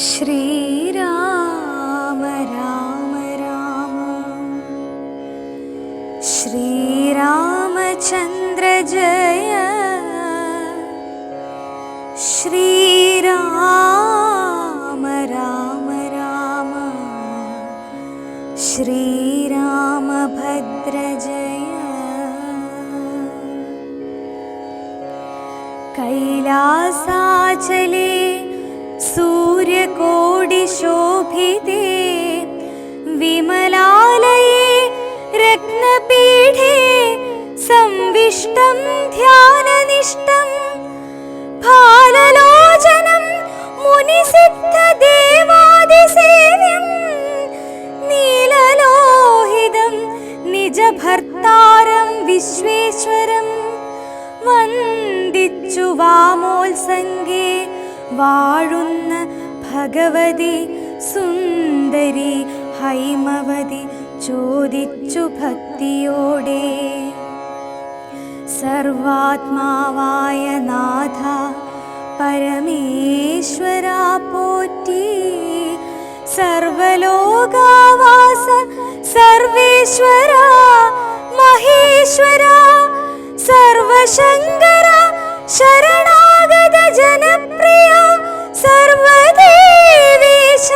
ശ്രീരാമ രാമ രാമ ശ്രീരാമചന്ദ്ര ജയ ശ്രീരാമ രാമ രാമ ശ്രീരാമഭദ്ര ജയ കൈലാസാചലേ सूर्यकोटिशोभिते विमलालये रत्नपीठे संविष्टं ध्याननिष्ठं फाललोचनं मुनिसिद्धदेवादिसेव्यं नीललोहितं निजभर्तारं विश्वेश्वरं वन्दिച്ചു വാമോത്സംഗേ വാഴുന്ന ഭഗവതി സുന്ദരി ഹൈമവതി ചോദിച്ചു ഭക്തിയോടെ. സർവാത്മാവായ നാഥ പരമേശ്വര പോറ്റി, സർവലോകാവാസ സർവേശ്വര മഹേശ്വര, സർവശങ്കര ശരണാഗത ജനപ്രിയ, സർവദേവേശ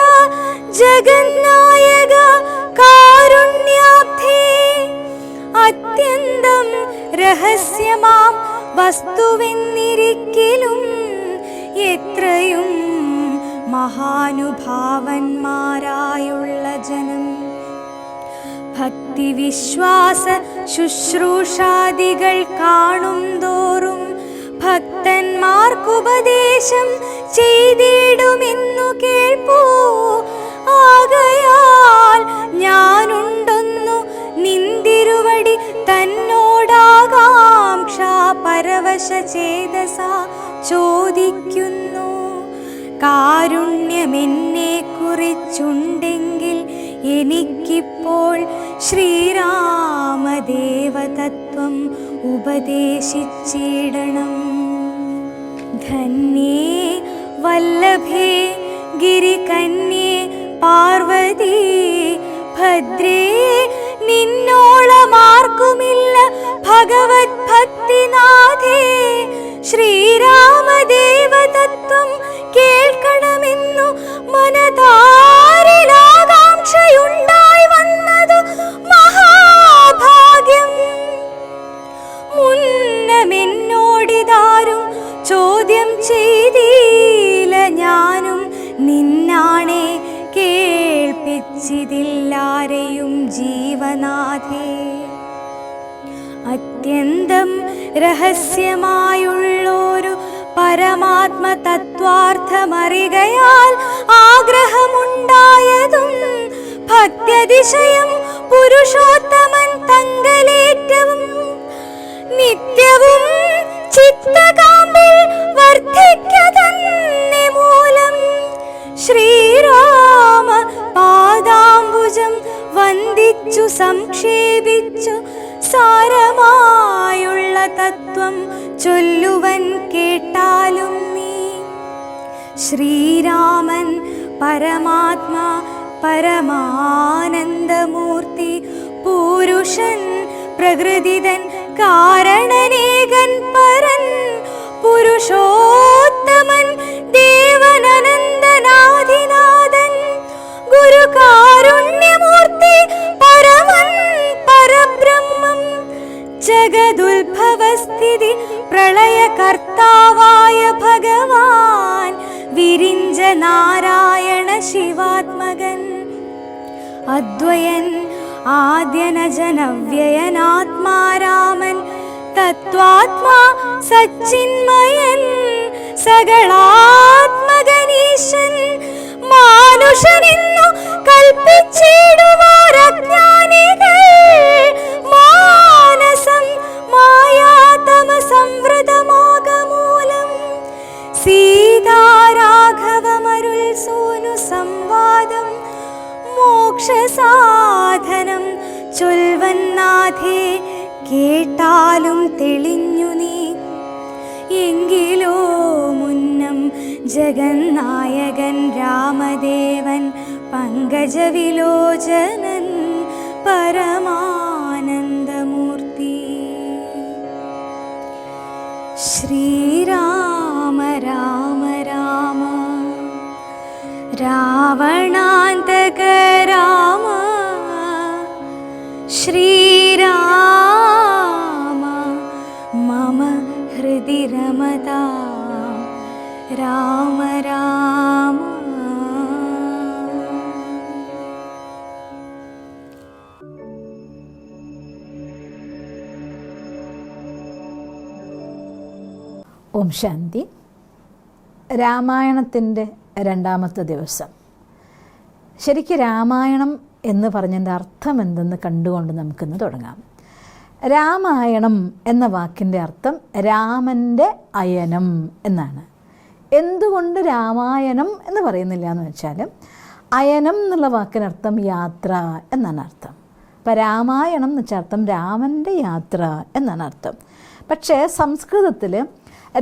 ജഗന്നായക കാരുണ്യാബ്ധേ. അത്യന്തം രഹസ്യമാം വസ്തുവെന്നിരിക്കലും എത്രയും മഹാനുഭാവന്മാരായുള്ള ജനം ഭക്തിവിശ്വാസ ശുശ്രൂഷാദികൾ കാണും തോറും ഭക്തന്മാർക്കുപദേശം ചെയ്തിടുമെന്നു കേൾപ്പൂ. ആകയാൽ ഞാനുണ്ടൊന്നു നിന്തിരുവടി തന്നോടാകാംക്ഷ പരവശ ചേതസ ചോദിക്കുന്നു. കാരുണ്യമെന്നെ കുറിച്ചുണ്ടെങ്കിൽ എനിക്കിപ്പോൾ ശ്രീരാമദേവതത്വം ഉപദേശിച്ചിടണം. ധന്യേ വല്ലഭേ ഗിരികന്യേ പാർവതി ഭദ്രേ, നിന്നോളമാർക്കുമില്ല ഭഗവത് ഭക്തിനാഥേ. ശ്രീരാമദേവതത്വം കേൾക്കണമെന്നു മനതാരിലാകാംക്ഷയുണ്ടായി വന്നതു മഹാഭാഗ്യം. മുന്നമെന്നോടിതാരും ചോദ്യം ചെയ്തില്ല, ഞാനും നിന്നാണെ കേൾപ്പിച്ചിതില്ലാരെയും ജീവനാഥേ. അത്യന്തം രഹസ്യമായുള്ളൊരു പരമാത്മ തത്വാർത്ഥമറികയാൽ ആഗ്രഹമുണ്ടായതും ഭക്ത്യതിശയം പുരുഷോത്തമൻ തങ്കലേറ്റവും നിത്യവും ചിത്തകാമ്പിൽ വർദ്ധിക്കതന്നെ മൂലം ശ്രീരാമ പാദാംബുജം വന്ദിച്ചു സംക്ഷേപിച്ചു സാരമായുള്ള തത്വം ചൊല്ലുവൻ കേട്ടാലും നീ. ശ്രീരാമൻ പരമാത്മാ പരമാനന്ദമൂർത്തി പുരുഷൻ പ്രകൃതിതൻ കാരണനേകൻ പരൻ പുരുഷോത്തമൻ ദേവനനന്ദനാധിനാഥൻ ഗുരുകാരുണ്യമൂർത്തി പരമൻ പരബ്രഹ്മം ജഗദുത്ഭവസ്ഥിതി പ്രളയകർത്താവായ ഭഗവാൻ വിരിഞ്ച നാരായണ ശിവാത്മകൻ അദ്വയൻ ആദ്യനജനവ്യയനാത്മാരാമൻ തത്വാത്മാ സച്ചിന്മയൻ സകളാത്മകനീശൻ മാനുഷനെന്നു കൽപ്പിച്ചിടുവാരജ്ഞാനികൾ മാനസം മായാതമസംവൃതമാകമൂലം സീതാരാഘവമരുൾ സോനു സംവാദം മോക്ഷസാധനം ചൊൽവന്നാഥേ. കേട്ടാലും തെളിഞ്ഞു നീ എങ്കിലോ മുന്നം ജഗന്നായകൻ രാമദേവൻ പങ്കജവിലോചനൻ പരമാനന്ദമൂർത്തി. ശ്രീരാമ രാമ രാമ രാവണാന്തക രാമ ശ്രീരാമ മമ ഹൃദി രമതാം രാമ രാമ. ഓം ശാന്തി. രാമായണത്തിൻ്റെ രണ്ടാമത്തെ ദിവസം. ശരിക്കും രാമായണം എന്ന് പറഞ്ഞതിൻ്റെ അർത്ഥം എന്തെന്ന് കണ്ടുകൊണ്ട് നമുക്കിന്ന് തുടങ്ങാം. രാമായണം എന്ന വാക്കിൻ്റെ അർത്ഥം രാമൻ്റെ അയനം എന്നാണ്. എന്തുകൊണ്ട് രാമായണം എന്ന് പറയുന്നില്ല എന്ന് വെച്ചാൽ അയനം എന്നുള്ള വാക്കിനർത്ഥം യാത്ര എന്നാണ് അർത്ഥം. അപ്പം രാമായണം എന്ന് വെച്ചാൽ അർത്ഥം രാമൻ്റെ യാത്ര എന്നാണ് അർത്ഥം. പക്ഷേ സംസ്കൃതത്തിൽ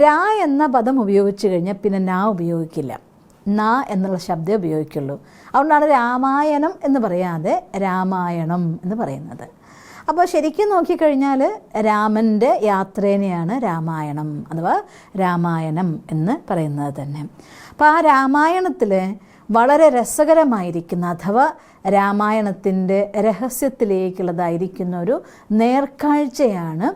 രാ എന്ന പദം ഉപയോഗിച്ച് കഴിഞ്ഞാൽ പിന്നെ നാ ഉപയോഗിക്കില്ല, ന എന്നുള്ള ശബ്ദം ഉപയോഗിക്കുള്ളൂ. അതുകൊണ്ടാണ് രാമായണം എന്ന് പറയാതെ രാമായണം എന്ന് പറയുന്നത്. അപ്പോൾ ശരിക്കും നോക്കിക്കഴിഞ്ഞാൽ രാമൻ്റെ യാത്രേനെയാണ് രാമായണം അഥവാ രാമായണം എന്ന് പറയുന്നത് തന്നെ. അപ്പോൾ ആ രാമായണത്തിൽ വളരെ രസകരമായിരിക്കുന്ന അഥവാ രാമായണത്തിൻ്റെ രഹസ്യത്തിലേക്കുള്ളതായിരിക്കുന്ന ഒരു നേർക്കാഴ്ചയാണ്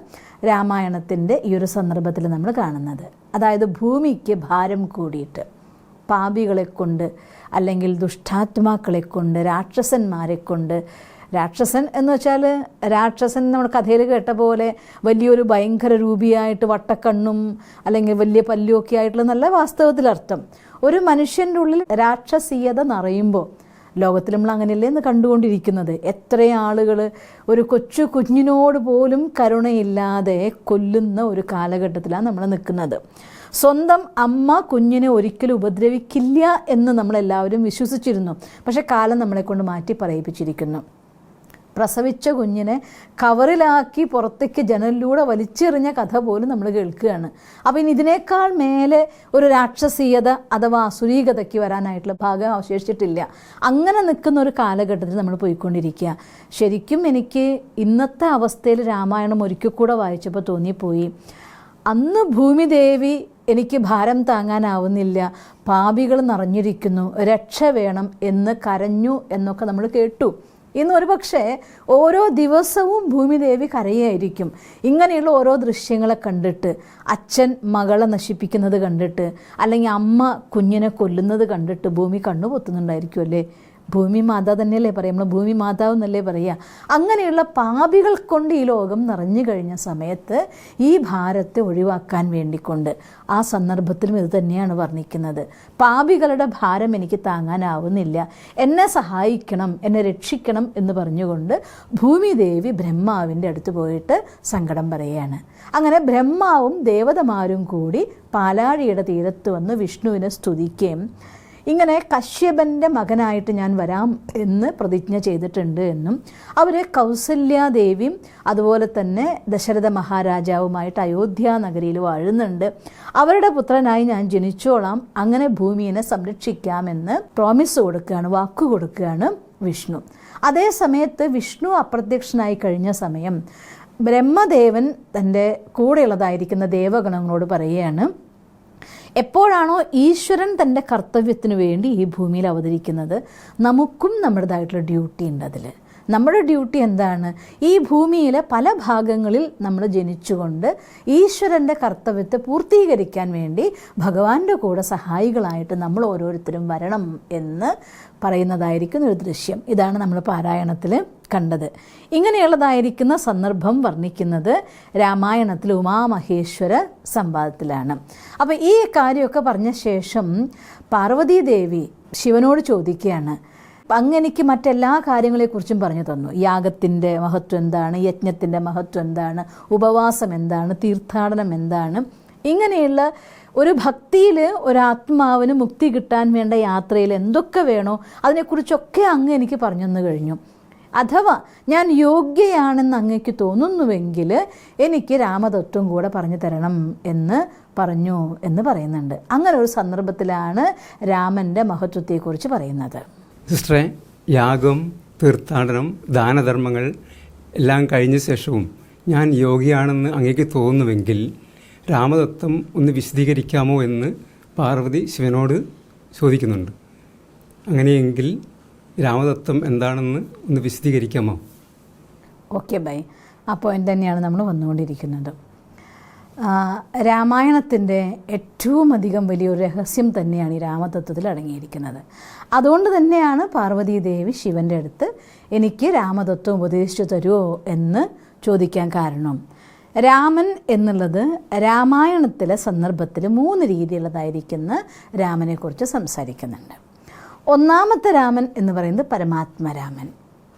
രാമായണത്തിൻ്റെ ഈ ഒരു സന്ദർഭത്തിൽ നമ്മൾ കാണുന്നത്. അതായത് ഭൂമിക്ക് ഭാരം കൂടിയിട്ട് പാപികളെ കൊണ്ട് അല്ലെങ്കിൽ ദുഷ്ടാത്മാക്കളെ കൊണ്ട് രാക്ഷസന്മാരെ കൊണ്ട്, രാക്ഷസൻ എന്ന് വെച്ചാൽ രാക്ഷസൻ നമ്മുടെ കഥയിൽ കേട്ട പോലെ വലിയൊരു ഭയങ്കര രൂപിയായിട്ട് വട്ടക്കണ്ണും അല്ലെങ്കിൽ വലിയ പല്ലുമൊക്കെ ആയിട്ടുള്ള നല്ല വാസ്തവത്തിലർത്ഥം. ഒരു മനുഷ്യൻ്റെ ഉള്ളിൽ രാക്ഷസീയത നിറയുമ്പോൾ ലോകത്തിൽ നമ്മൾ അങ്ങനെയല്ലേ എന്ന് കണ്ടുകൊണ്ടിരിക്കുന്നത്. എത്ര ആളുകൾ ഒരു കൊച്ചു കുഞ്ഞിനോട് പോലും കരുണയില്ലാതെ കൊല്ലുന്ന ഒരു കാലഘട്ടത്തിലാണ് നമ്മൾ നിൽക്കുന്നത്. സ്വന്തം അമ്മ കുഞ്ഞിനെ ഒരിക്കലും ഉപദ്രവിക്കില്ല എന്ന് നമ്മളെല്ലാവരും വിശ്വസിച്ചിരുന്നു. പക്ഷെ കാലം നമ്മളെ കൊണ്ട് മാറ്റി പറയിപ്പിച്ചിരിക്കുന്നു. പ്രസവിച്ച കുഞ്ഞിനെ കവറിലാക്കി പുറത്തേക്ക് ജനലിലൂടെ വലിച്ചെറിഞ്ഞ കഥ പോലും നമ്മൾ കേൾക്കുകയാണ്. അപ്പം ഇനി ഇതിനേക്കാൾ മേലെ ഒരു രാക്ഷസീയത അഥവാ അസുരീകതയ്ക്ക് വരാനായിട്ടുള്ള ഭാഗം അവശേഷിച്ചിട്ടില്ല. അങ്ങനെ നിൽക്കുന്ന ഒരു കാലഘട്ടത്തിൽ നമ്മൾ പോയിക്കൊണ്ടിരിക്കുക. ശരിക്കും എനിക്ക് ഇന്നത്തെ അവസ്ഥയിൽ രാമായണം ഒരിക്കൽ കൂടെ വായിച്ചപ്പോൾ തോന്നിപ്പോയി, അന്ന് ഭൂമിദേവി എനിക്ക് ഭാരം താങ്ങാനാവുന്നില്ല, പാപികൾ നിറഞ്ഞിരിക്കുന്നു, രക്ഷ വേണം എന്ന് കരഞ്ഞു എന്നൊക്കെ നമ്മൾ കേട്ടു. ഇന്ന് ഒരു പക്ഷേ ഓരോ ദിവസവും ഭൂമിദേവി കരയായിരിക്കും. ഇങ്ങനെയുള്ള ഓരോ ദൃശ്യങ്ങളെ കണ്ടിട്ട്, അച്ഛൻ മകളെ നശിപ്പിക്കുന്നത് കണ്ടിട്ട്, അല്ലെങ്കിൽ അമ്മ കുഞ്ഞിനെ കൊല്ലുന്നത് കണ്ടിട്ട് ഭൂമി കണ്ണുപൊത്തുന്നുണ്ടായിരിക്കും അല്ലേ. ഭൂമി മാതാവ് തന്നെയല്ലേ പറയുക, നമ്മൾ ഭൂമി മാതാവ് എന്നല്ലേ പറയുക. അങ്ങനെയുള്ള പാപികൾ കൊണ്ട് ഈ ലോകം നിറഞ്ഞു കഴിഞ്ഞ സമയത്ത് ഈ ഭാരത്തെ ഒഴിവാക്കാൻ വേണ്ടിക്കൊണ്ട് ആ സന്ദർഭത്തിലും ഇത് തന്നെയാണ് വർണ്ണിക്കുന്നത്. പാപികളുടെ ഭാരം എനിക്ക് താങ്ങാനാവുന്നില്ല, എന്നെ സഹായിക്കണം, എന്നെ രക്ഷിക്കണം എന്ന് പറഞ്ഞുകൊണ്ട് ഭൂമിദേവി ബ്രഹ്മാവിൻ്റെ അടുത്ത് പോയിട്ട് സങ്കടം പറയുകയാണ്. അങ്ങനെ ബ്രഹ്മാവും ദേവതമാരും കൂടി പാലാഴിയുടെ തീരത്ത് വന്ന് വിഷ്ണുവിനെ സ്തുതിക്കുകയും ഇങ്ങനെ കശ്യപൻ്റെ മകനായിട്ട് ഞാൻ വരാം എന്ന് പ്രതിജ്ഞ ചെയ്തിട്ടുണ്ട് എന്നും അവർ കൗസല്യാദേവിയും അതുപോലെ തന്നെ ദശരഥ മഹാരാജാവുമായിട്ട് അയോധ്യ നഗരിയിൽ വാഴുന്നുണ്ട്, അവരുടെ പുത്രനായി ഞാൻ ജനിച്ചോളാം, അങ്ങനെ ഭൂമിയെ സംരക്ഷിക്കാമെന്ന് പ്രോമിസ് കൊടുക്കുകയാണ്, വാക്കു കൊടുക്കുകയാണ് വിഷ്ണു. അതേ സമയത്ത് വിഷ്ണു അപ്രത്യക്ഷനായി കഴിഞ്ഞ സമയം ബ്രഹ്മദേവൻ തൻ്റെ കൂടെയുള്ളതായിരിക്കുന്ന ദേവഗണങ്ങളോട് പറയുകയാണ്, എപ്പോഴാണോ ഈശ്വരൻ തൻ്റെ കർത്തവ്യത്തിന് വേണ്ടി ഈ ഭൂമിയിൽ അവതരിക്കുന്നത്, നമുക്കും നമ്മുടേതായിട്ടുള്ള ഡ്യൂട്ടി ഉണ്ട്. അതിൽ നമ്മുടെ ഡ്യൂട്ടി എന്താണ്? ഈ ഭൂമിയിലെ പല ഭാഗങ്ങളിൽ നമ്മൾ ജനിച്ചുകൊണ്ട് ഈശ്വരൻ്റെ കർത്തവ്യത്തെ പൂർത്തീകരിക്കാൻ വേണ്ടി ഭഗവാന്റെ കൂടെ സഹായികളായിട്ട് നമ്മൾ ഓരോരുത്തരും വരണം എന്ന് പറയുന്നതായിരിക്കുന്ന ഒരു ദൃശ്യം. ഇതാണ് നമ്മൾ പാരായണത്തിൽ കണ്ടത്. ഇങ്ങനെയുള്ളതായിരിക്കുന്ന സന്ദർഭം വർണ്ണിക്കുന്നത് രാമായണത്തിൽ ഉമാമഹേശ്വര സംവാദത്തിലാണ്. അപ്പോൾ ഈ കാര്യമൊക്കെ പറഞ്ഞ ശേഷം പാർവതീദേവി ശിവനോട് ചോദിക്കുകയാണ്, അങ്ങനെനിക്ക് മറ്റെല്ലാ കാര്യങ്ങളെക്കുറിച്ചും പറഞ്ഞു തന്നു. യാഗത്തിൻ്റെ മഹത്വം എന്താണ്, യജ്ഞത്തിൻ്റെ മഹത്വം എന്താണ്, ഉപവാസം എന്താണ്, തീർത്ഥാടനം എന്താണ്, ഇങ്ങനെയുള്ള ഒരു ഭക്തിയിൽ ഒരാത്മാവിന് മുക്തി കിട്ടാൻ വേണ്ട യാത്രയിൽ എന്തൊക്കെ വേണോ അതിനെക്കുറിച്ചൊക്കെ അങ്ങ് എനിക്ക് പറഞ്ഞു തന്നു കഴിഞ്ഞു. അഥവാ ഞാൻ യോഗ്യയാണെന്ന് അങ്ങേക്ക് തോന്നുന്നുവെങ്കിൽ എനിക്ക് രാമതത്വം കൂടെ പറഞ്ഞു തരണം എന്ന് പറഞ്ഞു എന്ന് പറയുന്നുണ്ട്. അങ്ങനെ ഒരു സന്ദർഭത്തിലാണ് രാമൻ്റെ മഹത്വത്തെക്കുറിച്ച് പറയുന്നത്. സിസ്റ്ററെ, യാഗം, തീർത്ഥാടനം, ദാനധർമ്മങ്ങൾ എല്ലാം കഴിഞ്ഞ ശേഷവും ഞാൻ യോഗ്യയാണെന്ന് അങ്ങേക്ക് തോന്നുന്നുവെങ്കിൽ രാമതത്വം ഒന്ന് വിശദീകരിക്കാമോ എന്ന് പാർവതി ശിവനോട് ചോദിക്കുന്നുണ്ട്. അങ്ങനെയെങ്കിൽ രാമതത്വം എന്താണെന്ന് ഒന്ന് വിശദീകരിക്കാമോ? Okay bye. ആ പോയിൻ്റ് തന്നെയാണ് നമ്മൾ വന്നുകൊണ്ടിരിക്കുന്നത്. രാമായണത്തിൻ്റെ ഏറ്റവും അധികം വലിയൊരു രഹസ്യം തന്നെയാണ് ഈ രാമതത്വത്തിൽ അടങ്ങിയിരിക്കുന്നത്. അതുകൊണ്ട് തന്നെയാണ് പാർവതീദേവി ശിവൻ്റെ അടുത്ത് എനിക്ക് രാമതത്വം ഉപദേശിച്ചു തരുമോ എന്ന് ചോദിക്കാൻ കാരണം. രാമൻ എന്നുള്ളത് രാമായണത്തിലെ സന്ദർഭത്തിൽ 3 രീതിയിലുള്ളതായിരിക്കുന്ന രാമനെക്കുറിച്ച് സംസാരിക്കുന്നുണ്ട്. ഒന്നാമത്തെ രാമൻ എന്ന് പറയുന്നത് പരമാത്മരാമൻ,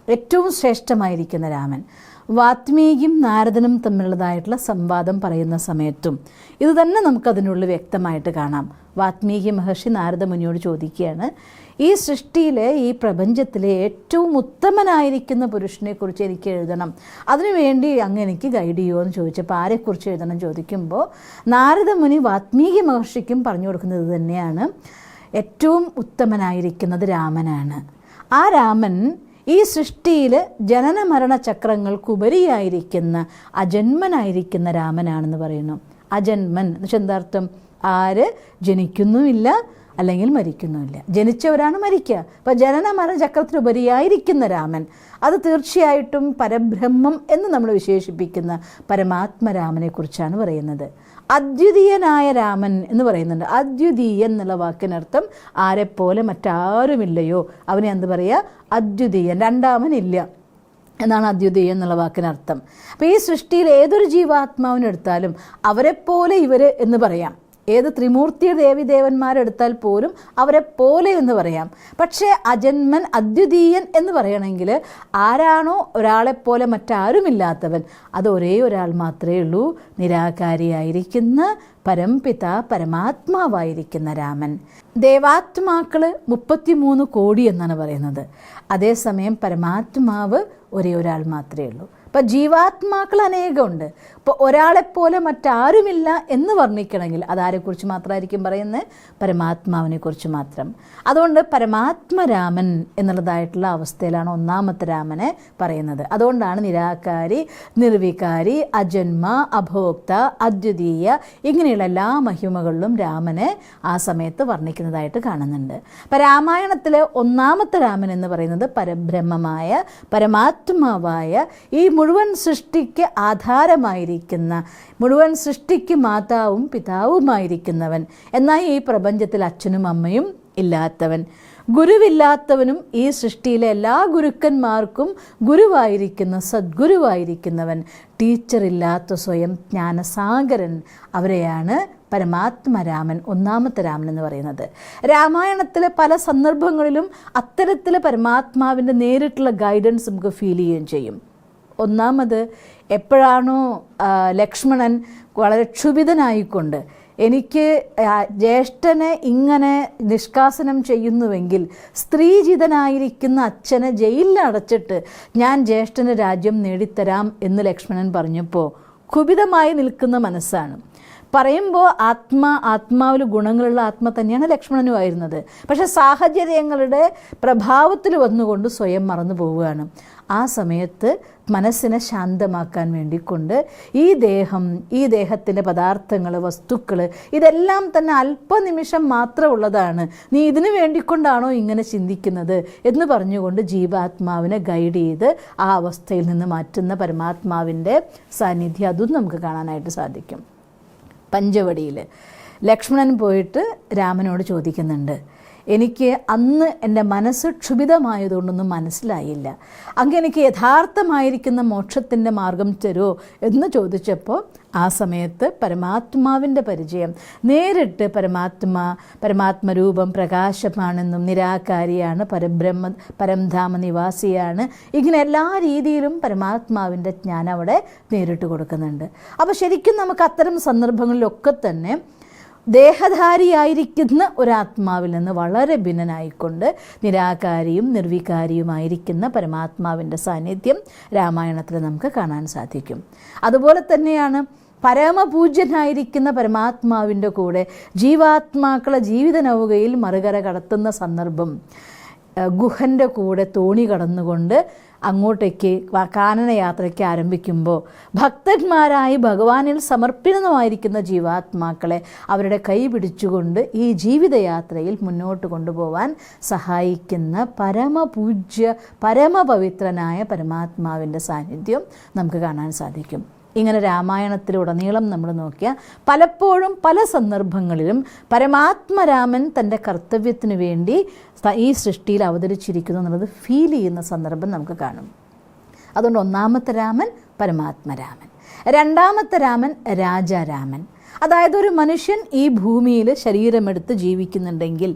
ഏറ്റവും ശ്രേഷ്ഠമായിരിക്കുന്ന രാമൻ. വാത്മീകിയും നാരദനും തമ്മിലുള്ളതായിട്ടുള്ള സംവാദം പറയുന്ന സമയത്തും ഇത് തന്നെ നമുക്കതിനുള്ളിൽ വ്യക്തമായിട്ട് കാണാം. വാത്മീകി മഹർഷി നാരദ മുനിയോട് ചോദിക്കുകയാണ്, ഈ സൃഷ്ടിയിലെ ഈ പ്രപഞ്ചത്തിലെ ഏറ്റവും ഉത്തമനായിരിക്കുന്ന പുരുഷനെക്കുറിച്ച് എനിക്ക് എഴുതണം, അതിനുവേണ്ടി അങ്ങ് എനിക്ക് ഗൈഡ് ചെയ്യുമോ എന്ന് ചോദിച്ചപ്പോൾ ആരെക്കുറിച്ച് എഴുതണം ചോദിക്കുമ്പോൾ നാരദ മുനി വാത്മീകി മഹർഷിക്കും പറഞ്ഞു കൊടുക്കുന്നത് തന്നെയാണ്, ഏറ്റവും ഉത്തമനായിരിക്കുന്നത് രാമനാണ്. ആ രാമൻ ഈ സൃഷ്ടിയിൽ ജനന മരണ ചക്രങ്ങൾക്കുപരിയായിരിക്കുന്ന അജന്മനായിരിക്കുന്ന രാമനാണെന്ന് പറയുന്നു. അജന്മൻ എന്ന് വെച്ചാൽ എന്താർത്ഥം? ആര് ജനിക്കുന്നുമില്ല അല്ലെങ്കിൽ മരിക്കുന്നുമില്ല. ജനിച്ചവരാണ് മരിക്കുക. അപ്പോൾ ജനന മരണ ചക്രത്തിനുപരിയായിരിക്കുന്ന രാമൻ, അത് തീർച്ചയായിട്ടും പരബ്രഹ്മം എന്ന് നമ്മൾ വിശേഷിപ്പിക്കുന്ന പരമാത്മരാമനെ കുറിച്ചാണ് പറയുന്നത്. അദ്വിതീയനായ രാമൻ എന്ന് പറയുന്നുണ്ട്. അദ്വിതീയൻ എന്നുള്ള വാക്കിനർത്ഥം ആരെപ്പോലെ മറ്റാരുമില്ലയോ, അവനെ എന്ത് പറയുക? അദ്വിതീയൻ, രണ്ടാമനില്ല എന്നാണ് അദ്വിതീയൻ എന്നുള്ള വാക്കിനർത്ഥം. അപ്പോൾ ഈ സൃഷ്ടിയിൽ ഏതൊരു ജീവാത്മാവിനെടുത്താലും അവരെപ്പോലെ ഇവർ എന്ന് പറയാം. ഏത് ത്രിമൂർത്തി ദേവിദേവന്മാരെടുത്താൽ പോലും അവരെ പോലെ എന്ന് പറയാം. പക്ഷേ അജന്മൻ, അദ്വിതീയൻ എന്ന് പറയണമെങ്കിൽ ആരാണോ ഒരാളെപ്പോലെ മറ്റാരുമില്ലാത്തവൻ, അത് ഒരേ ഒരാൾ മാത്രമേ ഉള്ളൂ, നിരാകാരിയായിരിക്കുന്ന പരംപിത പരമാത്മാവായിരിക്കുന്ന രാമൻ. ദേവാത്മാക്കൾ 33 കോടി എന്നാണ് പറയുന്നത്. അതേസമയം പരമാത്മാവ് ഒരേ ഒരാൾ മാത്രമേ ഉള്ളൂ. ഇപ്പം ജീവാത്മാക്കൾ അനേകമുണ്ട്. ഇപ്പോൾ ഒരാളെപ്പോലെ മറ്റാരുമില്ല എന്ന് വർണ്ണിക്കണമെങ്കിൽ അതാരെക്കുറിച്ച് മാത്രമായിരിക്കും പറയുന്നത്? പരമാത്മാവിനെക്കുറിച്ച് മാത്രം. അതുകൊണ്ട് പരമാത്മരാമൻ എന്നുള്ളതായിട്ടുള്ള അവസ്ഥയിലാണ് ഒന്നാമത്തെ രാമനെ പറയുന്നത്. അതുകൊണ്ടാണ് നിരാകാരി, നിർവികാരി, അജന്മ, അഭോക്ത, അദ്വിതീയ ഇങ്ങനെയുള്ള എല്ലാ മഹിമകളിലും രാമനെ ആ സമയത്ത് വർണ്ണിക്കുന്നതായിട്ട് കാണുന്നുണ്ട്. അപ്പം രാമായണത്തിലെ ഒന്നാമത്തെ രാമൻ എന്ന് പറയുന്നത് പരബ്രഹ്മമായ പരമാത്മാവായ ഈ മുഴുവൻ സൃഷ്ടിക്ക് ആധാരമായിരിക്കുന്ന, മുഴുവൻ സൃഷ്ടിക്ക് മാതാവും പിതാവുമായിരിക്കുന്നവൻ, എന്നാൽ ഈ പ്രപഞ്ചത്തിൽ അച്ഛനും അമ്മയും ഇല്ലാത്തവൻ, ഗുരുവില്ലാത്തവനും ഈ സൃഷ്ടിയിലെ എല്ലാ ഗുരുക്കന്മാർക്കും ഗുരുവായിരിക്കുന്ന സദ്ഗുരുവായിരിക്കുന്നവൻ, ടീച്ചറില്ലാത്ത സ്വയം ജ്ഞാനസാഗരൻ, അവരെയാണ് പരമാത്മരാമൻ, ഒന്നാമത്തെ രാമൻ എന്ന് പറയുന്നത്. രാമായണത്തിലെ പല സന്ദർഭങ്ങളിലും അത്തരത്തിൽ പരമാത്മാവിൻ്റെ നേരിട്ടുള്ള ഗൈഡൻസ് നമുക്ക് ഫീൽ ചെയ്യുകയും ചെയ്യും. ഒന്നാമത് എപ്പോഴാണോ ലക്ഷ്മണൻ വളരെ ക്ഷുഭിതനായിക്കൊണ്ട് എനിക്ക് ജ്യേഷ്ഠനെ ഇങ്ങനെ നിഷ്കാസനം ചെയ്യുന്നുവെങ്കിൽ സ്ത്രീജിതനായിരിക്കുന്ന അച്ഛനെ ജയിലിൽ അടച്ചിട്ട് ഞാൻ ജ്യേഷ്ഠന് രാജ്യം നേടിത്തരാം എന്ന് ലക്ഷ്മണൻ പറഞ്ഞപ്പോൾ കുപിതമായി നിൽക്കുന്ന മനസ്സാണ്. പറയുമ്പോൾ ആത്മാവിൽ ഗുണങ്ങളുള്ള ആത്മ തന്നെയാണ് ലക്ഷ്മണനുമായിരുന്നത്. പക്ഷെ സാഹചര്യങ്ങളുടെ പ്രഭാവത്തിൽ വന്നുകൊണ്ട് സ്വയം മറന്നു പോവുകയാണ്. ആ സമയത്ത് മനസ്സിനെ ശാന്തമാക്കാൻ വേണ്ടിക്കൊണ്ട് ഈ ദേഹത്തിൻ്റെ പദാർത്ഥങ്ങൾ, വസ്തുക്കൾ ഇതെല്ലാം തന്നെ അല്പനിമിഷം മാത്രം ഉള്ളതാണ്, നീ ഇതിനു വേണ്ടിക്കൊണ്ടാണോ ഇങ്ങനെ ചിന്തിക്കുന്നത് എന്ന് പറഞ്ഞുകൊണ്ട് ജീവാത്മാവിനെ ഗൈഡ് ചെയ്ത് ആ അവസ്ഥയിൽ നിന്ന് മാറ്റുന്ന പരമാത്മാവിൻ്റെ സാന്നിധ്യം അതും നമുക്ക് കാണാനായിട്ട് സാധിക്കും. പഞ്ചവടിയിൽ ലക്ഷ്മണൻ പോയിട്ട് രാമനോട് ചോദിക്കുന്നുണ്ട്, എനിക്ക് അന്ന് എൻ്റെ മനസ്സ് ക്ഷുഭിതമായതുകൊണ്ടൊന്നും മനസ്സിലായില്ല, അങ്ങ് എനിക്ക് യഥാർത്ഥമായിരിക്കുന്ന മോക്ഷത്തിൻ്റെ മാർഗം തരുമോ എന്ന് ചോദിച്ചപ്പോൾ ആ സമയത്ത് പരമാത്മാവിൻ്റെ പരിചയം നേരിട്ട് പരമാത്മരൂപം പ്രകാശമാണെന്നും നിരാകാരിയാണ്, പരംധാമ നിവാസിയാണ്, ഇങ്ങനെ എല്ലാ രീതിയിലും പരമാത്മാവിൻ്റെ ജ്ഞാനം അവിടെ നേരിട്ട് കൊടുക്കുന്നുണ്ട്. അപ്പോൾ ശരിക്കും നമുക്ക് അത്തരം സന്ദർഭങ്ങളിലൊക്കെ തന്നെ ദേഹധാരിയായിരിക്കുന്ന ഒരാത്മാവിൽ നിന്ന് വളരെ ഭിന്നനായിക്കൊണ്ട് നിരാകാരിയും നിർവികാരിയുമായിരിക്കുന്ന പരമാത്മാവിൻ്റെ സാന്നിധ്യം രാമായണത്തിൽ നമുക്ക് കാണാൻ സാധിക്കും. അതുപോലെ തന്നെയാണ് പരമപൂജ്യനായിരിക്കുന്ന പരമാത്മാവിൻ്റെ കൂടെ ജീവാത്മാക്കളെ ജീവിത നൗകയിൽ മറുകര കടത്തുന്ന സന്ദർഭം, ഗുഹൻ്റെ കൂടെ തോണി കടന്നുകൊണ്ട് അങ്ങോട്ടേക്ക് കാനനയാത്രയ്ക്ക് ആരംഭിക്കുമ്പോൾ ഭക്തന്മാരായി ഭഗവാനിൽ സമർപ്പിതമായിരിക്കുന്ന ജീവാത്മാക്കളെ അവരുടെ കൈ പിടിച്ചുകൊണ്ട് ഈ ജീവിതയാത്രയിൽ മുന്നോട്ട് കൊണ്ടുപോകാൻ സഹായിക്കുന്ന പരമപൂജ്യ പരമപവിത്രനായ പരമാത്മാവിൻ്റെ സാന്നിധ്യം നമുക്ക് കാണാൻ സാധിക്കും. ഇങ്ങനെ രാമായണത്തിലുടനീളം നമ്മൾ നോക്കിയാൽ പലപ്പോഴും പല സന്ദർഭങ്ങളിലും പരമാത്മരാമൻ തൻ്റെ കർത്തവ്യത്തിന് വേണ്ടി ഈ സൃഷ്ടിയിൽ അവതരിച്ചിരിക്കുന്നു എന്നുള്ളത് ഫീൽ ചെയ്യുന്ന സന്ദർഭം നമുക്ക് കാണും. അതുകൊണ്ട് ഒന്നാമത്തെ രാമൻ പരമാത്മരാമൻ, രണ്ടാമത്തെ രാമൻ രാജാരാമൻ. അതായത് ഒരു മനുഷ്യൻ ഈ ഭൂമിയിൽ ശരീരമെടുത്ത് ജീവിക്കുന്നുണ്ടെങ്കിൽ,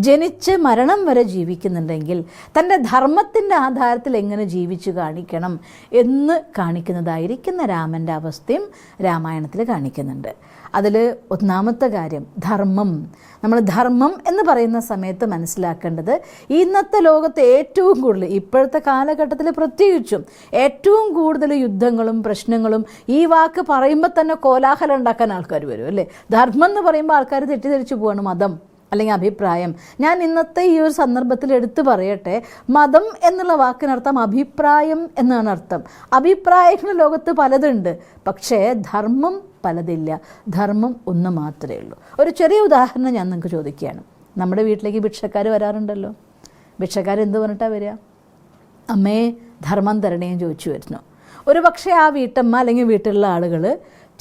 ജനിച്ച് മരണം വരെ ജീവിക്കുന്നുണ്ടെങ്കിൽ തൻ്റെ ധർമ്മത്തിൻ്റെ ആധാരത്തിൽ എങ്ങനെ ജീവിച്ചു കാണിക്കണം എന്ന് കാണിക്കുന്നതായിരിക്കുന്ന രാമൻ്റെ അവസ്ഥയും രാമായണത്തിൽ കാണിക്കുന്നുണ്ട്. അതിൽ ഒന്നാമത്തെ കാര്യം ധർമ്മം. നമ്മൾ ധർമ്മം എന്ന് പറയുന്ന സമയത്ത് മനസ്സിലാക്കേണ്ടത് ഇന്നത്തെ ലോകത്ത് ഏറ്റവും കൂടുതൽ, ഇപ്പോഴത്തെ കാലഘട്ടത്തിൽ പ്രത്യേകിച്ചും ഏറ്റവും കൂടുതൽ യുദ്ധങ്ങളും പ്രശ്നങ്ങളും, ഈ വാക്ക് പറയുമ്പോൾ തന്നെ കോലാഹലം ഉണ്ടാക്കാൻ ആൾക്കാർ വരും അല്ലേ. ധർമ്മം എന്ന് പറയുമ്പോൾ ആൾക്കാർ തെറ്റിദ്ധരിച്ചു പോവാണ് മതം അല്ലെങ്കിൽ അഭിപ്രായം. ഞാൻ ഇന്നത്തെ ഈ ഒരു സന്ദർഭത്തിൽ എടുത്തു പറയട്ടെ, മതം എന്നുള്ള വാക്കിനർത്ഥം അഭിപ്രായം എന്നാണ് അർത്ഥം. അഭിപ്രായങ്ങൾ ലോകത്ത് പലതുണ്ട്, പക്ഷേ ധർമ്മം പലതില്ല. ധർമ്മം ഒന്ന് മാത്രമേ ഉള്ളൂ. ഒരു ചെറിയ ഉദാഹരണം ഞാൻ നിങ്ങൾക്ക് ചോദിക്കുകയാണ്. നമ്മുടെ വീട്ടിലേക്ക് ഭിക്ഷക്കാർ വരാറുണ്ടല്ലോ. ഭിക്ഷക്കാർ എന്ത് പറഞ്ഞിട്ടാണ് വരിക? അമ്മേ ധർമ്മം തരണേയും ചോദിച്ചു വരുന്നു. ഒരു പക്ഷേ ആ വീട്ടമ്മ അല്ലെങ്കിൽ വീട്ടിലുള്ള ആളുകൾ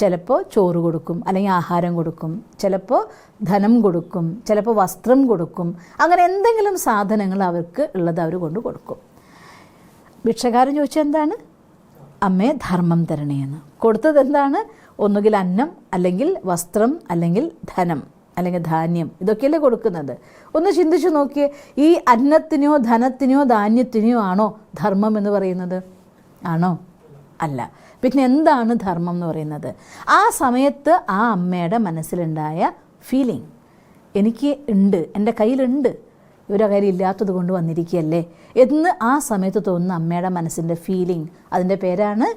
ചിലപ്പോൾ ചോറ് കൊടുക്കും, അല്ലെങ്കിൽ ആഹാരം കൊടുക്കും, ചിലപ്പോൾ ധനം കൊടുക്കും, ചിലപ്പോൾ വസ്ത്രം കൊടുക്കും. അങ്ങനെ എന്തെങ്കിലും സാധനങ്ങൾ അവർക്ക് ഉള്ളത് അവർ കൊണ്ട് കൊടുക്കും. ഭിക്ഷക്കാരൻ ചോദിച്ചാൽ എന്താണ്? അമ്മേ ധർമ്മം തരണേന്ന്. കൊടുത്തത് എന്താണ്? ഒന്നുകിൽ അന്നം, അല്ലെങ്കിൽ വസ്ത്രം, അല്ലെങ്കിൽ ധനം, അല്ലെങ്കിൽ ധാന്യം. ഇതൊക്കെയല്ലേ കൊടുക്കുന്നത്? ഒന്ന് ചിന്തിച്ചു നോക്കിയേ, ഈ അന്നത്തിനോ ധനത്തിനോ ധാന്യത്തിനോ ആണോ ധർമ്മം എന്ന് പറയുന്നത്? ആണോ? അല്ല. പിന്നെ എന്താണ് ധർമ്മം എന്ന് പറയുന്നത്? ആ സമയത്ത് ആ അമ്മയുടെ മനസ്സിലുണ്ടായ ഫീലിംഗ്, എനിക്ക് ഉണ്ട്, എൻ്റെ കയ്യിലുണ്ട്, ഇവരുടെ കയ്യിൽ ഇല്ലാത്തത് കൊണ്ട് വന്നിരിക്കുകയല്ലേ എന്ന് ആ സമയത്ത് തോന്നുന്ന അമ്മയുടെ മനസ്സിൻ്റെ ഫീലിംഗ്, അതിൻ്റെ പേരാണ്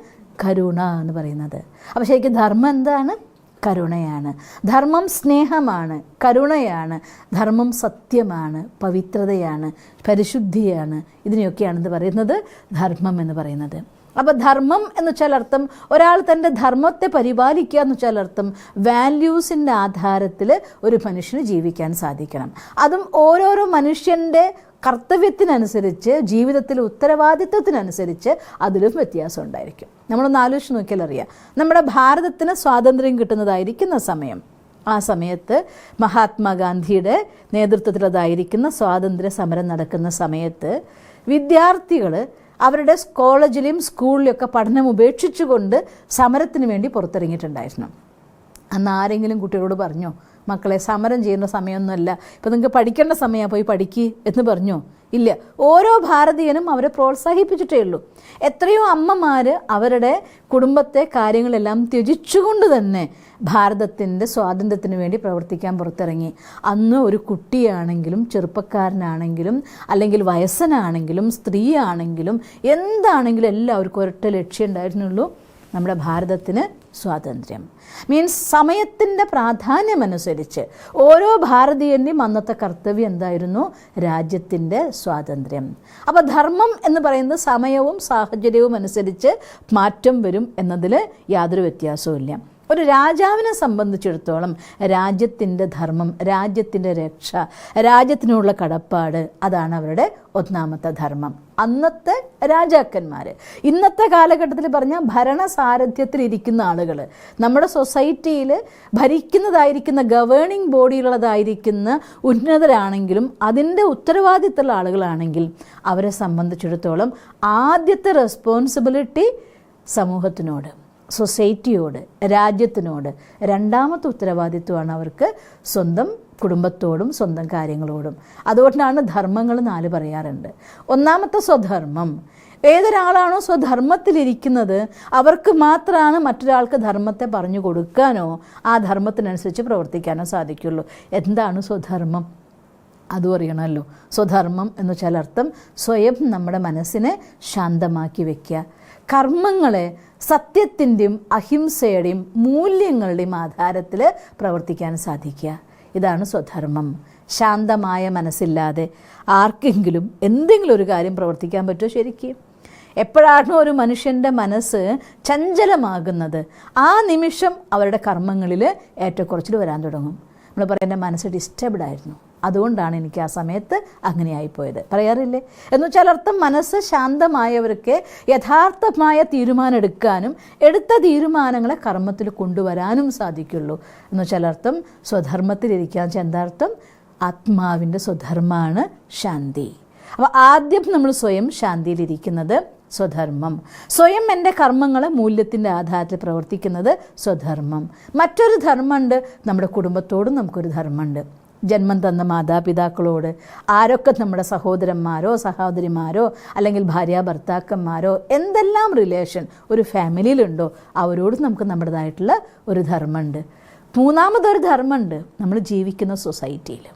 കരുണ എന്ന് പറയുന്നത്. അപ്പോൾ ശരിക്കും ധർമ്മം എന്താണ്? കരുണയാണ്. ധർമ്മം സ്നേഹമാണ്, കരുണയാണ്. ധർമ്മം സത്യമാണ്, പവിത്രതയാണ്, പരിശുദ്ധിയാണ്. ഇതിനെയൊക്കെയാണെന്ന് പറയുന്നത് ധർമ്മം എന്ന് പറയുന്നത്. അപ്പോൾ ധർമ്മം എന്ന് വെച്ചാൽ അർത്ഥം ഒരാൾ തൻ്റെ ധർമ്മത്തെ പരിപാലിക്കുക എന്ന് വെച്ചാൽ അർത്ഥം വാല്യൂസിൻ്റെ ആധാരത്തിൽ ഒരു മനുഷ്യന് ജീവിക്കാൻ സാധിക്കണം. അതും ഓരോരോ മനുഷ്യൻ്റെ കർത്തവ്യത്തിനനുസരിച്ച്, ജീവിതത്തിലെ ഉത്തരവാദിത്വത്തിനനുസരിച്ച് അതിലും വ്യത്യാസം ഉണ്ടായിരിക്കും. നമ്മളൊന്ന് ആലോചിച്ച് നോക്കിയാൽ അറിയാം. നമ്മുടെ ഭാരതത്തിന് സ്വാതന്ത്ര്യം കിട്ടുന്നതായിരിക്കുന്ന സമയം, ആ സമയത്ത് മഹാത്മാഗാന്ധിയുടെ നേതൃത്വത്തിലതായിരിക്കുന്ന സ്വാതന്ത്ര്യ സമരം നടക്കുന്ന സമയത്ത് വിദ്യാർത്ഥികൾ അവരുടെ കോളേജിലെയും സ്കൂളിലൊക്കെ പഠനം ഉപേക്ഷിച്ചുകൊണ്ട് സമരത്തിന് വേണ്ടി പുറത്തിറങ്ങിയിട്ടുണ്ടായിരുന്നു. അന്ന് ആരെങ്കിലും കുട്ടികളോട് പറഞ്ഞോ, മക്കളെ സമരം ചെയ്യുന്ന സമയമൊന്നുമല്ല, ഇപ്പം നിങ്ങൾക്ക് പഠിക്കേണ്ട സമയമാണ്, പോയി പഠിക്കുക എന്ന് പറഞ്ഞോ? ഇല്ല. ഓരോ ഭാരതീയനും അവരെ പ്രോത്സാഹിപ്പിച്ചിട്ടേ ഉള്ളൂ. എത്രയോ അമ്മമാർ അവരുടെ കുടുംബത്തെ കാര്യങ്ങളെല്ലാം ത്യജിച്ചുകൊണ്ട് തന്നെ ഭാരതത്തിൻ്റെ സ്വാതന്ത്ര്യത്തിന് വേണ്ടി പ്രവർത്തിക്കാൻ പുറത്തിറങ്ങി. അന്ന് ഒരു കുട്ടിയാണെങ്കിലും ചെറുപ്പക്കാരനാണെങ്കിലും അല്ലെങ്കിൽ വയസ്സനാണെങ്കിലും സ്ത്രീയാണെങ്കിലും എന്താണെങ്കിലും എല്ലാവർക്കും ഒരൊറ്റ ലക്ഷ്യം ഉണ്ടായിരുന്നുള്ളൂ, നമ്മുടെ ഭാരതത്തിന് സ്വാതന്ത്ര്യം. മീൻസ് സമയത്തിൻ്റെ പ്രാധാന്യമനുസരിച്ച് ഓരോ ഭാരതീയൻ്റെയും അന്നത്തെ കർത്തവ്യം എന്തായിരുന്നു? രാജ്യത്തിൻ്റെ സ്വാതന്ത്ര്യം. അപ്പോൾ ധർമ്മം എന്ന് പറയുന്നത് സമയവും സാഹചര്യവും അനുസരിച്ച് മാറ്റം വരും എന്നതിൽ യാതൊരു വ്യത്യാസവും. ഒരു രാജാവിനെ സംബന്ധിച്ചിടത്തോളം രാജ്യത്തിൻ്റെ ധർമ്മം, രാജ്യത്തിൻ്റെ രക്ഷ, രാജ്യത്തിനുള്ള കടപ്പാട്, അതാണ് അവരുടെ ഒന്നാമത്തെ ധർമ്മം. അന്നത്തെ രാജാക്കന്മാർ, ഇന്നത്തെ കാലഘട്ടത്തിൽ പറഞ്ഞാൽ ഭരണസാരഥ്യത്തിലിരിക്കുന്ന ആളുകൾ, നമ്മുടെ സൊസൈറ്റിയിൽ ഭരിക്കുന്നതായിരിക്കുന്ന ഗവേണിംഗ് ബോഡിയിലുള്ളതായിരിക്കുന്ന ഉന്നതരാണെങ്കിലും അതിൻ്റെ ഉത്തരവാദിത്തമുള്ള ആളുകളാണെങ്കിൽ അവരെ സംബന്ധിച്ചിടത്തോളം ആദ്യത്തെ റെസ്പോൺസിബിലിറ്റി സമൂഹത്തിനോട്, സൊസൈറ്റിയോട്, രാജ്യത്തിനോട്. രണ്ടാമത്തെ ഉത്തരവാദിത്വമാണ് അവർക്ക് സ്വന്തം കുടുംബത്തോടും സ്വന്തം കാര്യങ്ങളോടും. അതുകൊണ്ടാണ് ധർമ്മങ്ങൾ 4 പറയാറുണ്ട്. ഒന്നാമത്തെ സ്വധർമ്മം. ഏതൊരാളാണോ സ്വധർമ്മത്തിലിരിക്കുന്നത് അവർക്ക് മാത്രമാണ് മറ്റൊരാൾക്ക് ധർമ്മത്തെ പറഞ്ഞു കൊടുക്കാനോ ആ ധർമ്മത്തിനനുസരിച്ച് പ്രവർത്തിക്കാനോ സാധിക്കുള്ളൂ. എന്താണ് സ്വധർമ്മം? അതും അറിയണമല്ലോ. സ്വധർമ്മം എന്ന് വെച്ചാൽ അർത്ഥം സ്വയം നമ്മുടെ മനസ്സിനെ ശാന്തമാക്കി വയ്ക്കുക, കർമ്മങ്ങളെ സത്യത്തിൻ്റെയും അഹിംസയുടെയും മൂല്യങ്ങളുടെയും ആധാരത്തിൽ പ്രവർത്തിക്കാൻ സാധിക്കുക. ഇതാണ് സ്വധർമ്മം. ശാന്തമായ മനസ്സില്ലാതെ ആർക്കെങ്കിലും എന്തെങ്കിലും ഒരു കാര്യം പ്രവർത്തിക്കാൻ പറ്റുമോ? ശരിക്കും എപ്പോഴാണോ ഒരു മനുഷ്യൻ്റെ മനസ്സ് ചഞ്ചലമാകുന്നത് ആ നിമിഷം അവരുടെ കർമ്മങ്ങളിൽ ഏറ്റക്കുറച്ചിൽ വരാൻ തുടങ്ങും. നമ്മൾ പറയാം എൻ്റെ മനസ്സ് ഡിസ്റ്റർബ്ഡ് ആയിരുന്നു, അതുകൊണ്ടാണ് എനിക്ക് ആ സമയത്ത് അങ്ങനെയായിപ്പോയത് പറയാറില്ലേ? എന്ന് വെച്ചാൽ അർത്ഥം മനസ്സ് ശാന്തമായവർക്ക് യഥാർത്ഥമായ തീരുമാനം എടുക്കാനും എടുത്ത തീരുമാനങ്ങളെ കർമ്മത്തിൽ കൊണ്ടുവരാനും സാധിക്കുള്ളൂ. എന്ന് വെച്ചാൽ അർത്ഥം സ്വധർമ്മത്തിലിരിക്കാൻ എന്താർത്ഥം? ആത്മാവിൻ്റെ സ്വധർമ്മമാണ് ശാന്തി. അപ്പോൾ ആദ്യം നമ്മൾ സ്വയം ശാന്തിയിലിരിക്കുന്നത് സ്വധർമ്മം. സ്വയം എൻ്റെ കർമ്മങ്ങളെ മൂല്യത്തിൻ്റെ ആധാരത്തിൽ പ്രവർത്തിക്കുന്നത് സ്വധർമ്മം. മറ്റൊരു ധർമ്മമുണ്ട്, നമ്മുടെ കുടുംബത്തോടും നമുക്കൊരു ധർമ്മമുണ്ട്. ജന്മം തന്ന മാതാപിതാക്കളോട്, ആരൊക്കെ നമ്മുടെ സഹോദരന്മാരോ സഹോദരിമാരോ അല്ലെങ്കിൽ ഭാര്യ ഭർത്താക്കന്മാരോ എന്തെല്ലാം റിലേഷൻ ഒരു ഫാമിലിയിലുണ്ടോ അവരോട് നമുക്ക് നമ്മുടേതായിട്ടുള്ള ഒരു ധർമ്മമുണ്ട്. മൂന്നാമതൊരു ധർമ്മമുണ്ട്, നമ്മൾ ജീവിക്കുന്ന സൊസൈറ്റിയിൽ.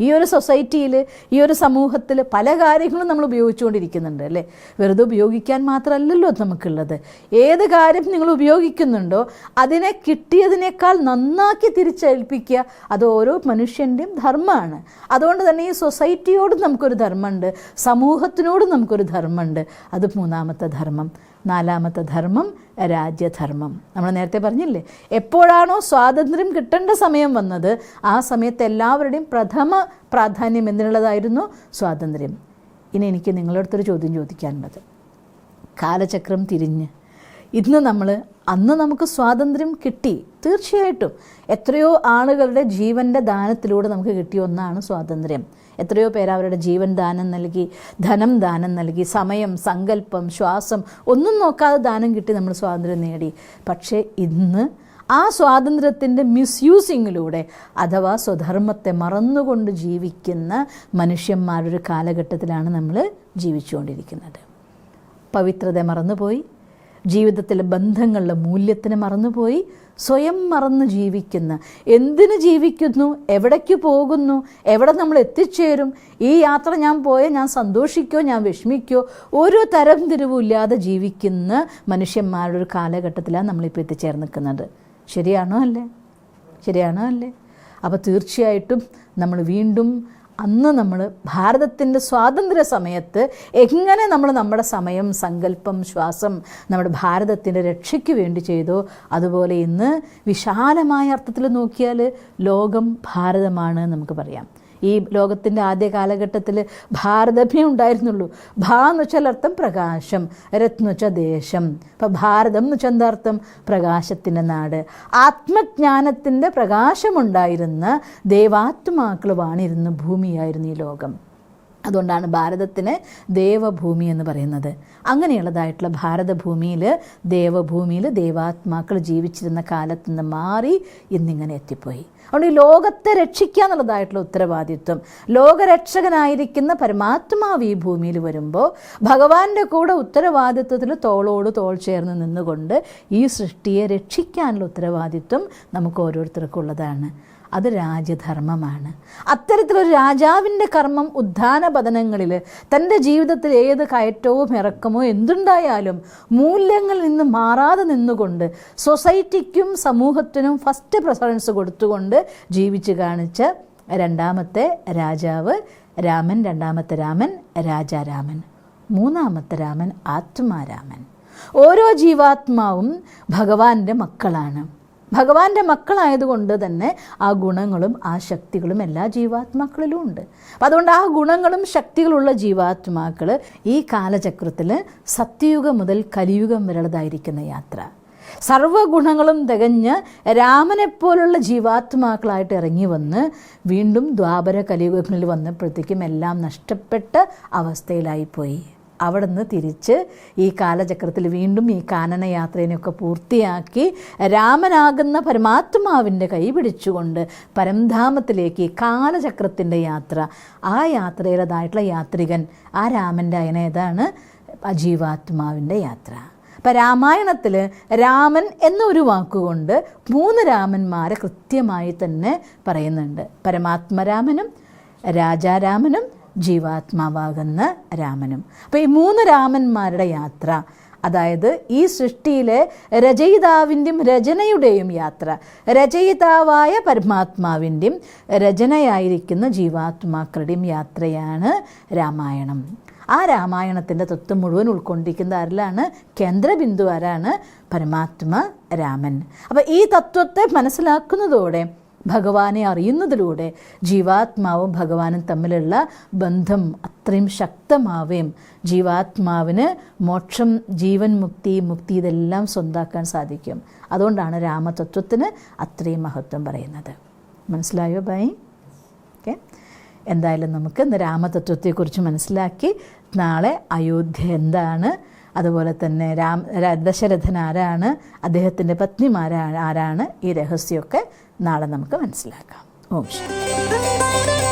ഈ ഒരു സൊസൈറ്റിയിൽ, ഈ ഒരു സമൂഹത്തിൽ പല കാര്യങ്ങളും നമ്മൾ ഉപയോഗിച്ചുകൊണ്ടിരിക്കുന്നുണ്ട് അല്ലേ? വെറുതെ ഉപയോഗിക്കാൻ മാത്രമല്ലല്ലോ നമുക്കുള്ളത്. ഏത് കാര്യം നിങ്ങൾ ഉപയോഗിക്കുന്നുണ്ടോ അതിനെ കിട്ടിയതിനേക്കാൾ നന്നാക്കി തിരിച്ചേൽപ്പിക്കുക, അത് ഓരോ മനുഷ്യൻ്റെയും ധർമ്മമാണ്. അതുകൊണ്ട് തന്നെ ഈ സൊസൈറ്റിയോട് നമുക്കൊരു ധർമ്മമുണ്ട്, സമൂഹത്തിനോട് നമുക്കൊരു ധർമ്മമുണ്ട്. അത് മൂന്നാമത്തെ ധർമ്മം. നാലാമത്തെ ധർമ്മം രാജ്യധർമ്മം. നമ്മൾ നേരത്തെ പറഞ്ഞില്ലേ, എപ്പോഴാണോ സ്വാതന്ത്ര്യം കിട്ടേണ്ട സമയം വന്നത് ആ സമയത്ത് എല്ലാവരുടെയും പ്രഥമ പ്രാധാന്യം എന്തിനുള്ളതായിരുന്നു? സ്വാതന്ത്ര്യം. ഇനി എനിക്ക് നിങ്ങളുടെ അടുത്തൊരു ചോദ്യം ചോദിക്കാനുള്ളത്, കാലചക്രം തിരിഞ്ഞ് ഇന്ന് അന്ന് നമുക്ക് സ്വാതന്ത്ര്യം കിട്ടി, തീർച്ചയായിട്ടും എത്രയോ ആളുകളുടെ ജീവൻ്റെ ദാനത്തിലൂടെ നമുക്ക് കിട്ടിയ ഒന്നാണ് സ്വാതന്ത്ര്യം. എത്രയോ പേര് അവരുടെ ജീവൻ ദാനം നൽകി, ധനം ദാനം നൽകി, സമയം, സങ്കല്പം, ശ്വാസം ഒന്നും നോക്കാതെ ദാനം കിട്ടി നമ്മൾ സ്വാതന്ത്ര്യം നേടി. പക്ഷേ ഇന്ന് ആ സ്വാതന്ത്ര്യത്തിൻ്റെ മിസ്യൂസിങ്ങിലൂടെ അഥവാ സ്വധർമ്മത്തെ മറന്നുകൊണ്ട് ജീവിക്കുന്ന മനുഷ്യന്മാരൊരു കാലഘട്ടത്തിലാണ് നമ്മൾ ജീവിച്ചുകൊണ്ടിരിക്കുന്നത്. പവിത്രത മറന്നുപോയി, ജീവിതത്തിലെ ബന്ധങ്ങളുടെ മൂല്യത്തിന് മറന്നുപോയി, സ്വയം മറന്ന് ജീവിക്കുന്ന, എന്തിന് ജീവിക്കുന്നു, എവിടേക്ക് പോകുന്നു, എവിടെ നമ്മൾ എത്തിച്ചേരും, ഈ യാത്ര ഞാൻ ഞാൻ സന്തോഷിക്കോ ഞാൻ വിഷമിക്കോ, ഒരു തരം തിരിവില്ലാതെ ജീവിക്കുന്ന മനുഷ്യന്മാരുടെ ഒരു കാലഘട്ടത്തിലാണ് നമ്മളിപ്പോൾ എത്തിച്ചേർന്ന് നിൽക്കുന്നത്. ശരിയാണോ അല്ലേ? അപ്പോൾ തീർച്ചയായിട്ടും നമ്മൾ വീണ്ടും അന്ന് നമ്മൾ ഭാരതത്തിൻ്റെ സ്വാതന്ത്ര്യ സമയത്ത് എങ്ങനെ നമ്മൾ നമ്മുടെ സമയം, സങ്കല്പം, ശ്വാസം നമ്മുടെ ഭാരതത്തിൻ്റെ രക്ഷയ്ക്ക് വേണ്ടി ചെയ്തോ അതുപോലെ ഇന്ന് വിശാലമായ അർത്ഥത്തിൽ നോക്കിയാൽ ലോകം ഭാരതമാണ് നമുക്ക് പറയാം. ഈ ലോകത്തിൻ്റെ ആദ്യ കാലഘട്ടത്തിൽ ഭാരതമേ ഉണ്ടായിരുന്നുള്ളൂ. ഭാ എന്ന് വെച്ചാൽ അർത്ഥം പ്രകാശം, രത്ന വെച്ചാൽ ദേശം. അപ്പം ഭാരതം എന്ന് വെച്ചാൽ എന്താ അർത്ഥം? പ്രകാശത്തിൻ്റെ നാട്. ആത്മജ്ഞാനത്തിൻ്റെ പ്രകാശമുണ്ടായിരുന്ന ദേവാത്മാക്കൾ വാണിരുന്ന ഭൂമിയായിരുന്നു ഈ ലോകം. അതുകൊണ്ടാണ് ഭാരതത്തിന് ദേവഭൂമി എന്ന് പറയുന്നത്. അങ്ങനെയുള്ളതായിട്ടുള്ള ഭാരതഭൂമിയിൽ, ദേവഭൂമിയിൽ ദേവാത്മാക്കൾ ജീവിച്ചിരുന്ന കാലത്ത് നിന്ന് മാറി ഇന്നിങ്ങനെ എത്തിപ്പോയി. അതുകൊണ്ട് ഈ ലോകത്തെ രക്ഷിക്കുക എന്നുള്ളതായിട്ടുള്ള ഉത്തരവാദിത്വം, ലോകരക്ഷകനായിരിക്കുന്ന പരമാത്മാവ് ഈ ഭൂമിയിൽ വരുമ്പോൾ ഭഗവാന്റെ കൂടെ ഉത്തരവാദിത്വത്തിൽ തോളോട് തോൾ ചേർന്ന് നിന്നുകൊണ്ട് ഈ സൃഷ്ടിയെ രക്ഷിക്കാനുള്ള ഉത്തരവാദിത്വം നമുക്ക് ഓരോരുത്തർക്കുള്ളതാണ്. അത് രാജ്യധർമ്മമാണ്. അത്തരത്തിലൊരു രാജാവിൻ്റെ കർമ്മം ഉദ്ധാന പതനങ്ങളിൽ തൻ്റെ ജീവിതത്തിൽ ഏത് കയറ്റവും ഇറക്കമോ എന്തുണ്ടായാലും മൂല്യങ്ങളിൽ നിന്ന് മാറാതെ നിന്നുകൊണ്ട് സൊസൈറ്റിക്കും സമൂഹത്തിനും ഫസ്റ്റ് പ്രിഫറൻസ് കൊടുത്തുകൊണ്ട് ജീവിച്ച് കാണിച്ച രണ്ടാമത്തെ രാജാവ് രാമൻ, രണ്ടാമത്തെ രാമൻ രാജാരാമൻ, മൂന്നാമത്തെ രാമൻ ആത്മാരാമൻ. ഓരോ ജീവാത്മാവും ഭഗവാന്റെ മക്കളാണ്. ഭഗവാന്റെ മക്കളായതുകൊണ്ട് തന്നെ ആ ഗുണങ്ങളും ആ ശക്തികളും എല്ലാ ജീവാത്മാക്കളിലും ഉണ്ട്. അപ്പം അതുകൊണ്ട് ആ ഗുണങ്ങളും ശക്തികളുള്ള ജീവാത്മാക്കൾ ഈ കാലചക്രത്തിൽ സത്യയുഗം മുതൽ കലിയുഗം വരെയുള്ളതായിരിക്കുന്ന യാത്ര, സർവ്വഗുണങ്ങളും തികഞ്ഞ് രാമനെപ്പോലുള്ള ജീവാത്മാക്കളായിട്ട് ഇറങ്ങി വന്ന് വീണ്ടും ദ്വാപര കലിയുഗങ്ങളിൽ വന്നപ്പോഴത്തേക്കും എല്ലാം നഷ്ടപ്പെട്ട അവസ്ഥയിലായിപ്പോയി. അവിടെ നിന്ന് തിരിച്ച് ഈ കാലചക്രത്തിൽ വീണ്ടും ഈ കാനന യാത്രേനെയൊക്കെ പൂർത്തിയാക്കി രാമനാകുന്ന പരമാത്മാവിൻ്റെ കൈ പിടിച്ചുകൊണ്ട് പരംധാമത്തിലേക്ക് കാലചക്രത്തിൻ്റെ യാത്ര, ആ യാത്രയിലതായിട്ടുള്ള യാത്രികൻ, ആ രാമൻ്റെ അയന ഏതാണ്? ജീവാത്മാവിൻ്റെ യാത്ര. അപ്പം രാമായണത്തിൽ രാമൻ എന്നൊരു വാക്കുകൊണ്ട് 3 രാമന്മാരെ കൃത്യമായി തന്നെ പറയുന്നുണ്ട്. പരമാത്മരാമനും, രാജാരാമനും, ജീവാത്മാവാകുന്ന രാമനും. അപ്പോൾ ഈ 3 രാമന്മാരുടെ യാത്ര, അതായത് ഈ സൃഷ്ടിയിലെ രചയിതാവിൻ്റെയും രചനയുടെയും യാത്ര, രചയിതാവായ പരമാത്മാവിൻ്റെയും രചനയായിരിക്കുന്ന ജീവാത്മാക്കളുടെയും യാത്രയാണ് രാമായണം. ആ രാമായണത്തിൻ്റെ തത്വം മുഴുവൻ ഉൾക്കൊണ്ടിരിക്കുന്ന ആരിലാണ്? കേന്ദ്രബിന്ദു ആരാണ്? പരമാത്മ രാമൻ. അപ്പോൾ ഈ തത്വത്തെ മനസ്സിലാക്കുന്നതോടെ, ഭഗവാനെ അറിയുന്നതിലൂടെ ജീവാത്മാവും ഭഗവാനും തമ്മിലുള്ള ബന്ധം അത്രയും ശക്തമാവുകയും ജീവാത്മാവിന് മോക്ഷം, ജീവൻ മുക്തി, മുക്തി ഇതെല്ലാം സ്വന്താക്കാൻ സാധിക്കും. അതുകൊണ്ടാണ് രാമതത്വത്തിന് അത്രയും മഹത്വം പറയുന്നത്. മനസ്സിലായോ ബൈ? ഓക്കെ, എന്തായാലും നമുക്ക് ഇന്ന് രാമതത്വത്തെക്കുറിച്ച് മനസ്സിലാക്കി. നാളെ അയോധ്യ എന്താണ്, അതുപോലെ തന്നെ ദശരഥൻ ആരാണ്, അദ്ദേഹത്തിൻ്റെ പത്നിമാരാണ് ആരാണ്, ഈ രഹസ്യമൊക്കെ നാളെ നമുക്ക് മനസ്സിലാക്കാം. ഓം ശാന്തി.